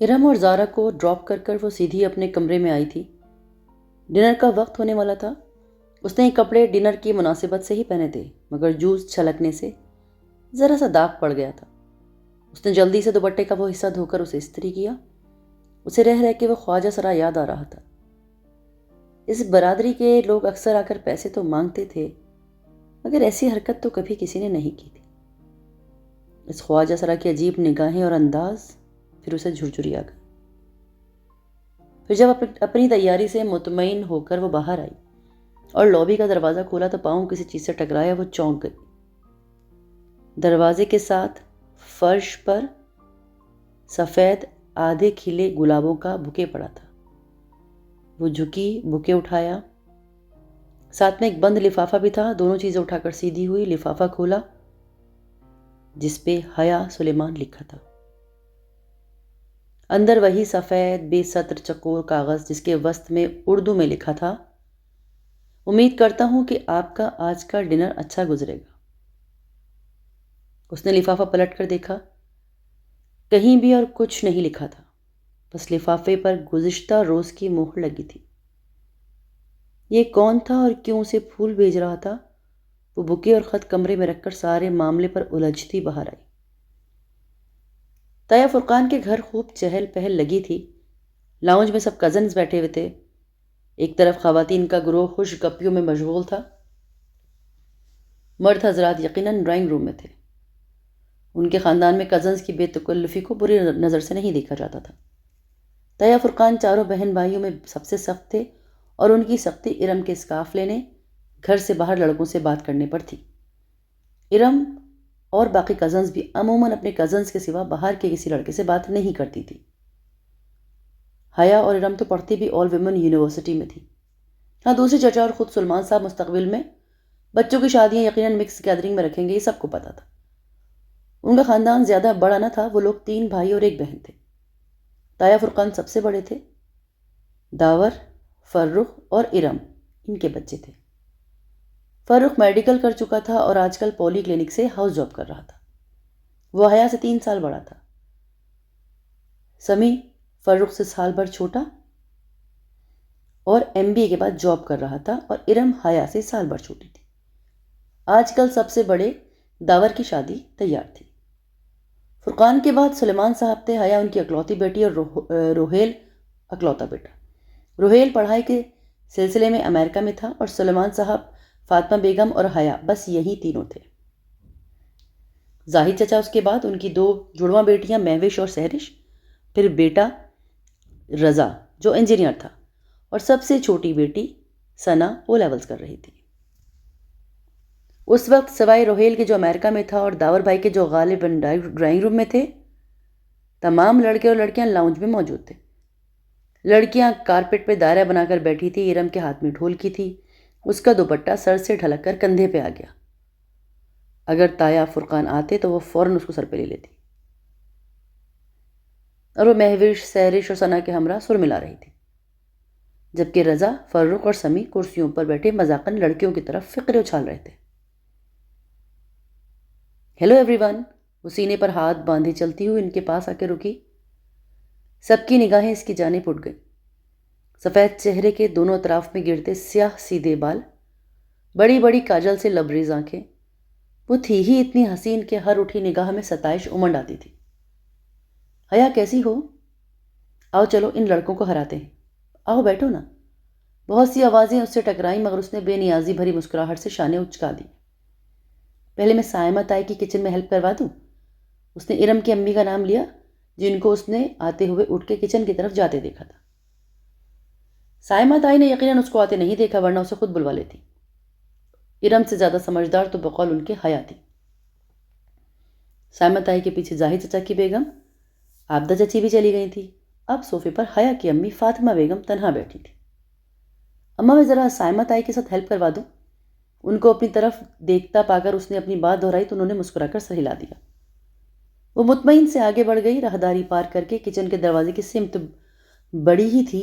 ارم اور زارا کو ڈراپ کر وہ سیدھی اپنے کمرے میں آئی تھی۔ ڈنر کا وقت ہونے والا تھا۔ اس نے یہ کپڑے ڈنر کی مناسبت سے ہی پہنے تھے، مگر جوس چھلکنے سے ذرا سا داغ پڑ گیا تھا۔ اس نے جلدی سے دوپٹے کا وہ حصہ دھو کر اسے استری کیا۔ اسے رہ کے وہ خواجہ سرا یاد آ رہا تھا۔ اس برادری کے لوگ اکثر آ کر پیسے تو مانگتے تھے، مگر ایسی حرکت تو کبھی کسی نے نہیں کی تھی۔ اس خواجہ سرا کی عجیب نگاہیں اور انداز پھر اسے جھرجھری آ گئی۔ پھر جب اپنی تیاری سے مطمئن ہو کر وہ باہر آئی اور لابی کا دروازہ کھولا تو پاؤں کسی چیز سے ٹکرایا، وہ چونک گئی۔ دروازے کے ساتھ فرش پر سفید آدھے کھلے گلابوں کا بوکے پڑا تھا۔ وہ جھکی، بوکے اٹھایا، ساتھ میں ایک بند لفافہ بھی تھا۔ دونوں چیزیں اٹھا کر سیدھی ہوئی، لفافہ کھولا جس پہ حیا سلیمان لکھا تھا۔ اندر وہی سفید بے سطر چکور کاغذ جس کے وسط میں اردو میں لکھا تھا، امید کرتا ہوں کہ آپ کا آج کا ڈنر اچھا گزرے گا۔ اس نے لفافہ پلٹ کر دیکھا، کہیں بھی اور کچھ نہیں لکھا تھا، بس لفافے پر گزشتہ روز کی مہر لگی تھی۔ یہ کون تھا اور کیوں اسے پھول بھیج رہا تھا؟ وہ بکے اور خط کمرے میں رکھ کر سارے معاملے پر الجھتی باہر آئی۔ تایا فرقان کے گھر خوب چہل پہل لگی تھی۔ لاؤنج میں سب کزنز بیٹھے ہوئے تھے۔ ایک طرف خواتین کا گروہ خوش گپیوں میں مشغول تھا، مرد حضرات یقیناً ڈرائنگ روم میں تھے۔ ان کے خاندان میں کزنز کی بے تکلفی کو بری نظر سے نہیں دیکھا جاتا تھا۔ تایا فرقان چاروں بہن بھائیوں میں سب سے سخت تھے اور ان کی سختی ارم کے اسکارف لینے، گھر سے باہر لڑکوں سے بات کرنے پر تھی۔ ارم اور باقی کزنز بھی عموماً اپنے کزنز کے سوا باہر کے کسی لڑکے سے بات نہیں کرتی تھی۔ حیا اور ارم تو پڑھتی بھی آل ویمن یونیورسٹی میں تھی۔ ہاں، دوسری چچا اور خود سلمان صاحب مستقبل میں بچوں کی شادیاں یقیناً مکس گیدرنگ میں رکھیں گے، یہ سب کو پتا تھا۔ ان کا خاندان زیادہ بڑا نہ تھا، وہ لوگ 3 بھائی اور 1 بہن تھے۔ تایا فرقان سب سے بڑے تھے۔ داور، فرخ اور ارم ان کے بچے تھے۔ فرخ میڈیکل کر چکا تھا اور آج کل پولی کلینک سے ہاؤس جاب کر رہا تھا۔ وہ حیا سے 3 سال بڑا تھا۔ سمی فرخ سے سال بھر چھوٹا اور MBA کے بعد جاب کر رہا تھا، اور ارم حیا سے سال بھر چھوٹی تھی۔ آج کل سب سے بڑے داور کی شادی تیار تھی۔ فرقان کے بعد سلیمان صاحب تھے، حیا ان کی اکلوتی بیٹی اور روحیل اکلوتا بیٹا۔ روحیل پڑھائی کے سلسلے میں امریکہ میں تھا اور سلیمان صاحب، فاطمہ بیگم اور حیا بس یہی تینوں تھے۔ زاہد چچا، اس کے بعد ان کی 2 جڑواں بیٹیاں مہوش اور سہرش، پھر بیٹا رضا جو انجینئر تھا، اور سب سے چھوٹی بیٹی ثنا O لیولز کر رہی تھی۔ اس وقت سوائے روحیل کے جو امریکہ میں تھا اور داور بھائی کے جو غالباً ڈرائنگ روم میں تھے، تمام لڑکے اور لڑکیاں لاؤنج میں موجود تھے۔ لڑکیاں کارپیٹ پہ دائرہ بنا کر بیٹھی تھی۔ ارم کے ہاتھ میں ڈھولکی تھی، اس کا دوپٹہ سر سے ڈھلک کر کندھے پہ آ گیا۔ اگر تایا فرقان آتے تو وہ فوراً اس کو سر پہ لے لیتی، اور وہ مہوش، سہرش اور ثنا کے ہمراہ سر ملا رہی تھی، جبکہ رضا، فرخ اور سمی کرسیوں پر بیٹھے مذاقاً لڑکیوں کی طرف فقرے اچھال رہے تھے۔ ہیلو ایوری ون، وہ سینے پر ہاتھ باندھے چلتی ہوئی ان کے پاس آ کے رکی۔ سب کی نگاہیں اس کی جانب اٹھ گئیں۔ سفید چہرے کے دونوں اطراف میں گرتے سیاہ سیدھے بال، بڑی بڑی کاجل سے لبریز آنکھیں، وہ تھی ہی اتنی حسین کہ ہر اٹھی نگاہ میں ستائش امنڈ آتی تھی۔ حیا کیسی ہو؟ آؤ چلو ان لڑکوں کو ہراتے ہیں، آؤ بیٹھو نا۔ بہت سی آوازیں اس سے ٹکرائیں، مگر اس نے بے نیازی بھری مسکراہٹ سے شانے اچکا دی۔ پہلے میں سائمہ تائی کی کچن میں ہیلپ کروا دوں؟ اس نے ارم کی امی کا نام لیا، جن کو اس نے آتے ہوئے اٹھ کے کچن کی طرف جاتے دیکھا تھا۔ سائمہ تائی نے یقیناً اس کو آتے نہیں دیکھا، ورنہ اسے خود بلوا لیتی۔ ارم سے زیادہ سمجھدار تو بقول ان کے حیا تھی۔ سائمہ تائی کے پیچھے زاہد چچا کی بیگم عابدہ چچی بھی چلی گئی تھی۔ اب صوفے پر حیا کی امی فاطمہ بیگم تنہا بیٹھی تھی۔ اماں میں ذرا سائمہ تائی کے ساتھ ہیلپ کروا دوں؟ ان کو اپنی طرف دیکھتا پا کر اس نے اپنی بات دہرائی تو انہوں نے مسکرا کر سر ہلا دیا۔ وہ مطمئن سے آگے بڑھ گئی، راہداری پار کر کے کچن کے دروازے کی سمت بڑی ہی تھی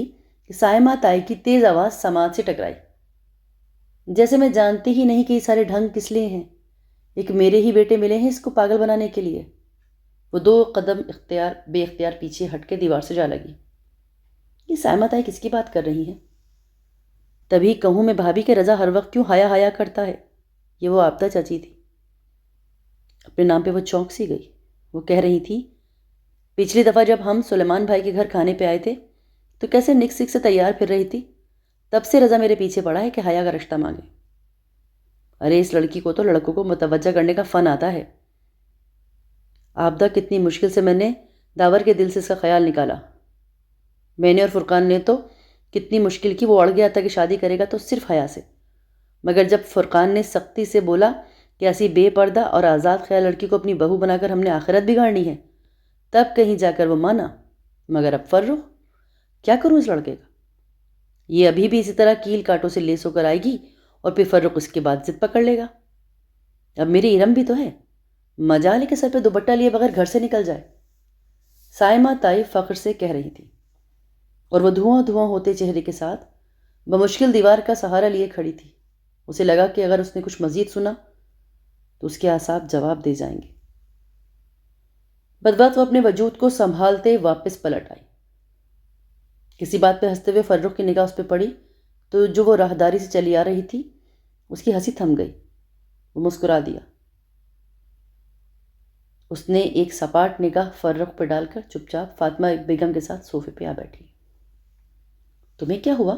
کہ سائمہ تائی کی تیز آواز سماعت سے ٹکرائی۔ جیسے میں جانتی ہی نہیں کہ یہ سارے ڈھنگ کس لیے ہیں، ایک میرے ہی بیٹے ملے ہیں اس کو پاگل بنانے کے لیے۔ وہ 2 قدم بے اختیار پیچھے ہٹ کے دیوار سے جا لگی۔ یہ سائمہ تائی کس کی بات کر رہی ہیں؟ تبھی کہوں میں بھابھی کہ رضا ہر وقت کیوں ہایا کرتا ہے؟ یہ وہ آبدہ چاچی تھی۔ اپنے نام پہ وہ چونک سی گئی۔ وہ کہہ رہی تھی، پچھلی دفعہ جب ہم سلیمان بھائی کے گھر کھانے پہ آئے تھے تو کیسے نک سک سے تیار پھر رہی تھی، تب سے رضا میرے پیچھے پڑا ہے کہ حیا کا رشتہ مانگے۔ ارے اس لڑکی کو تو لڑکوں کو متوجہ کرنے کا فن آتا ہے۔ آبدہ کتنی مشکل سے میں نے داور کے دل سے اس کا خیال نکالا۔ میں نے اور فرقان نے تو کتنی مشکل کی، وہ اڑ گیا تھا کہ شادی کرے گا تو صرف حیا سے، مگر جب فرقان نے سختی سے بولا کہ ایسی بے پردہ اور آزاد خیال لڑکی کو اپنی بہو بنا کر ہم نے آخرت بگاڑنی ہے، تب کہیں جا کر وہ مانا۔ مگر اب فرخ، کیا کروں اس لڑکے کا؟ یہ ابھی بھی اسی طرح کیل کاٹوں سے لیس ہو کر آئے گی اور پھر فرخ اس کے بعد ضد پکڑ لے گا۔ اب میری ارم بھی تو ہے، مجال ہے کہ سر پہ دوپٹہ لیے بغیر گھر سے نکل جائے۔ سائمہ تائی فخر سے کہہ رہی تھی، اور وہ دھواں دھواں ہوتے چہرے کے ساتھ بمشکل دیوار کا سہارا لیے کھڑی تھی۔ اسے لگا کہ اگر اس نے کچھ مزید سنا تو اس کے اعصاب جواب دے جائیں گے۔ بدبخت وہ اپنے وجود کو سنبھالتے واپس پلٹ آئی۔ کسی بات پہ ہنستے ہوئے فرخ کی نگاہ اس پہ پڑی تو جو وہ راہداری سے چلی آ رہی تھی اس کی ہنسی تھم گئی۔ وہ مسکرا دیا۔ اس نے ایک سپاٹ نگاہ فرخ پہ ڈال کر چپ چاپ فاطمہ بیگم کے ساتھ صوفے پہ آ بیٹھی۔ تمہیں کیا ہوا؟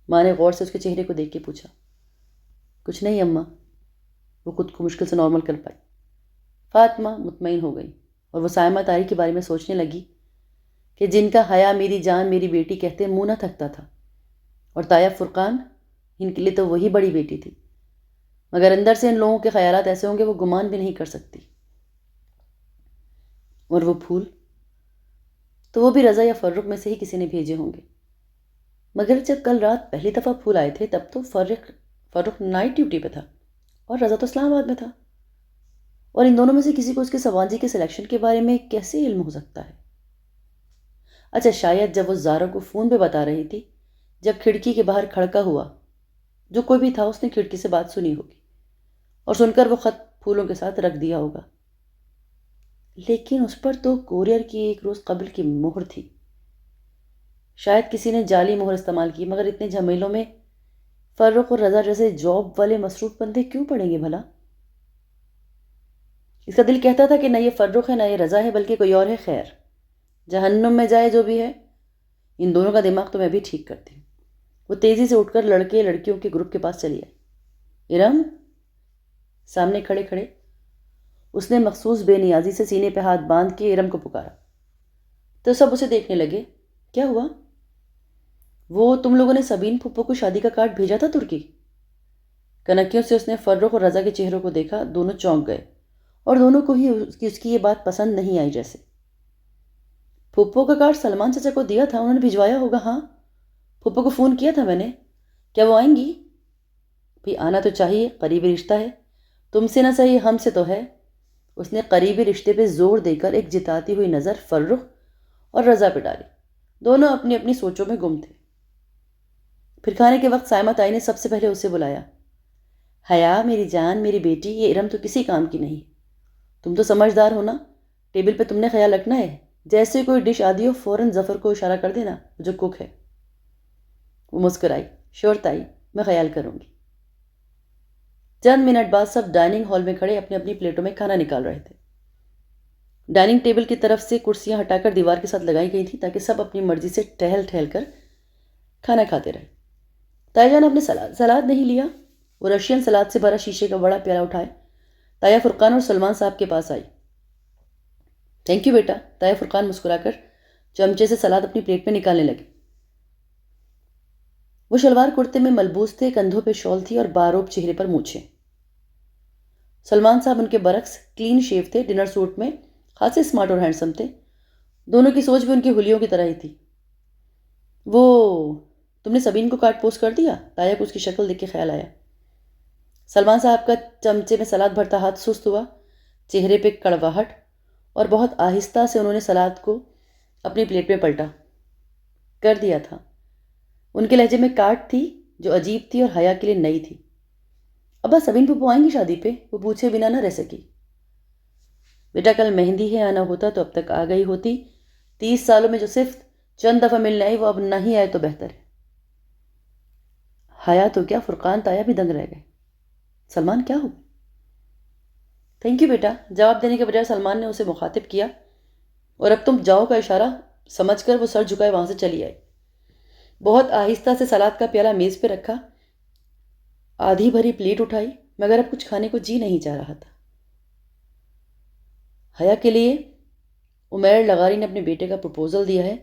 ماں نے غور سے اس کے چہرے کو دیکھ کے پوچھا۔ کچھ نہیں اماں، وہ خود کو مشکل سے نارمل کر پائی۔ فاطمہ مطمئن ہو گئی اور وہ سائمہ تائی کے بارے میں سوچنے لگی کہ جن کا حیا میری جان میری بیٹی کہتے منہ نہ تھکتا تھا، اور تایا فرقان ان کے لیے تو وہی بڑی بیٹی تھی، مگر اندر سے ان لوگوں کے خیالات ایسے ہوں گے وہ گمان بھی نہیں کر سکتی۔ اور وہ پھول تو وہ بھی رضا یا فرخ میں سے ہی کسی نے بھیجے ہوں گے، مگر جب کل رات پہلی دفعہ پھول آئے تھے تب تو فرخ نائٹ ڈیوٹی پہ تھا اور رضا تو اسلام آباد میں تھا، اور ان دونوں میں سے کسی کو اس کے سوانجی کے سلیکشن کے بارے میں کیسے علم ہو سکتا ہے؟ اچھا، شاید جب وہ زارا کو فون پہ بتا رہی تھی، جب کھڑکی کے باہر کھڑکا ہوا، جو کوئی بھی تھا اس نے کھڑکی سے بات سنی ہوگی اور سن کر وہ خط پھولوں کے ساتھ رکھ دیا ہوگا، لیکن اس پر تو کوریئر کی ایک روز قبل کی مہر تھی۔ شاید کسی نے جعلی مہر استعمال کی، مگر اتنے جھمیلوں میں فرخ اور رضا جیسے جاب والے مصروف بندے کیوں پڑیں گے بھلا؟ اس کا دل کہتا تھا کہ نہ یہ فرخ ہے نہ یہ رضا ہے، بلکہ کوئی اور ہے۔ خیر، جہنم میں جائے جو بھی ہے، ان دونوں کا دماغ تو میں بھی ٹھیک کرتی ہوں۔ وہ تیزی سے اٹھ کر لڑکے لڑکیوں کے گروپ کے پاس چلی آئی۔ ارم، سامنے کھڑے کھڑے اس نے مخصوص بے نیازی سے سینے پہ ہاتھ باندھ کے ارم کو پکارا تو سب اسے دیکھنے لگے۔ کیا ہوا؟ وہ تم لوگوں نے سبین پھپھو کو شادی کا کارڈ بھیجا تھا ترکی؟ کنکیوں سے اس نے فرخ اور رضا کے چہروں کو دیکھا۔ دونوں چونک گئے اور دونوں کو ہی اس کی یہ بات پسند نہیں آئی۔ جیسے پھپھو کا کارڈ سلمان چچا کو دیا تھا، انہوں نے بھجوایا ہوگا۔ ہاں، پھپھو کو فون کیا تھا میں نے۔ کیا وہ آئیں گی؟ بھی آنا تو چاہیے، قریبی رشتہ ہے، تم سے نہ صحیح ہم سے تو ہے۔ اس نے قریبی رشتے پہ زور دے کر ایک جتاتی ہوئی نظر فرخ اور رضا پہ ڈالی۔ دونوں اپنی اپنی سوچوں میں گم تھے۔ پھر کھانے کے وقت سائمہ تائی نے سب سے پہلے اسے بلایا۔ حیا میری جان میری بیٹی، یہ ارم تو کسی کام کی نہیں، تم تو سمجھدار ہو نا، ٹیبل پہ تم نے خیال رکھنا ہے، جیسے کوئی ڈش آدھی ہو فوراً ظفر کو اشارہ کر دینا جو کک ہے۔ وہ مسکرائی۔ شور تائی، میں خیال کروں گی۔ چند منٹ بعد سب ڈائننگ ہال میں کھڑے اپنی اپنی پلیٹوں میں کھانا نکال رہے تھے۔ ڈائننگ ٹیبل کی طرف سے کرسیاں ہٹا کر دیوار کے ساتھ لگائی گئی تھیں تاکہ سب اپنی مرضی سے ٹہل ٹہل کر کھانا کھاتے رہے۔ تایا جان نے سلاد نہیں لیا۔ وہ رشین سلاد سے بھرا شیشے کا بڑا پیالہ اٹھائے تایا فرقان اور سلمان صاحب کے پاس آئی۔ تھینک یو بیٹا، تایا فرقان مسکرا کر چمچے سے سلاد اپنی پلیٹ میں نکالنے لگے۔ وہ شلوار کرتے میں ملبوس تھے، کندھوں پہ شال تھی اور باروب چہرے پر مونچھیں۔ سلمان صاحب ان کے برعکس کلین شیو تھے، ڈنر سوٹ میں، خاصے اسمارٹ اور ہینڈسم تھے۔ دونوں کی سوچ بھی ان کی ہولیوں کی طرح ہی تھی۔ وہ تم نے سبین کو کارڈ پوسٹ کر دیا؟ تایا کو اس کی شکل دیکھ کے خیال آیا۔ سلمان صاحب کا چمچے میں سلاد بھرتا ہاتھ سست ہوا، چہرے پہ کڑواہٹ، اور بہت آہستہ سے انہوں نے سلاد کو اپنی پلیٹ میں پلٹا۔ کر دیا تھا۔ ان کے لہجے میں کاٹ تھی جو عجیب تھی اور حیا کے لیے نئی تھی۔ ابا سبین پھپھو آئیں گی شادی پہ؟ وہ پوچھے بنا نہ رہ سکی۔ بیٹا کل مہندی ہے، آنا ہوتا تو اب تک آ گئی ہوتی، 30 سالوں میں جو صرف چند دفعہ ملنے آئی وہ اب نہ ہی آئے تو بہتر ہے۔ حیا تو کیا، فرقان تایا بھی دنگ رہ گئے۔ سلمان کیا ہو؟ تھینک یو بیٹا، جواب دینے کے بجائے سلمان نے اسے مخاطب کیا، اور اب تم جاؤ کا اشارہ سمجھ کر وہ سر جھکائے وہاں سے چلی آئی۔ بہت آہستہ سے سلاد کا پیالہ میز پہ رکھا، آدھی بھری پلیٹ اٹھائی، مگر اب کچھ کھانے کو جی نہیں چاہ رہا تھا۔ حیا کے لیے عمیر لغاری نے اپنے بیٹے کا پروپوزل دیا ہے،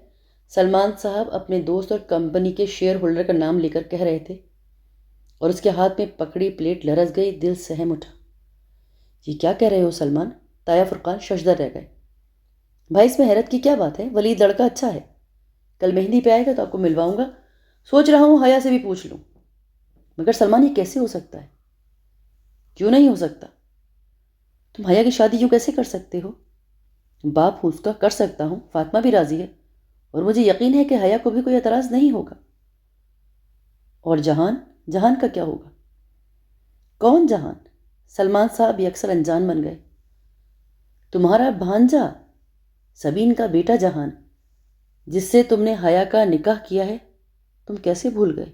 سلمان صاحب اپنے دوست اور کمپنی کے شیئر ہولڈر کا نام لے کر کہہ رہے تھے، اور اس کے ہاتھ میں پکڑی پلیٹ لرز گئی، دل سہم اٹھا۔ یہ کیا کہہ رہے ہو سلمان؟ تایا فرقان ششدر رہ گئے۔ بھائی اس میں حیرت کی کیا بات ہے؟ ولید لڑکا اچھا ہے، کل مہندی پہ آئے گا تو آپ کو ملواؤں گا، سوچ رہا ہوں حیا سے بھی پوچھ لوں۔ مگر سلمان یہ کیسے ہو سکتا ہے؟ کیوں نہیں ہو سکتا؟ تم حیا کی شادی یوں کیسے کر سکتے ہو؟ باپ ہوں اس کا، کر سکتا ہوں، فاطمہ بھی راضی ہے، اور مجھے یقین ہے کہ حیا کو بھی کوئی اعتراض نہیں ہوگا۔ اور جہان؟ جہان کا کیا ہوگا؟ کون جہان؟ سلمان صاحب یکسر انجان بن گئے۔ تمہارا بھانجا، سبین کا بیٹا جہان، جس سے تم نے حیا کا نکاح کیا ہے، تم کیسے بھول گئے؟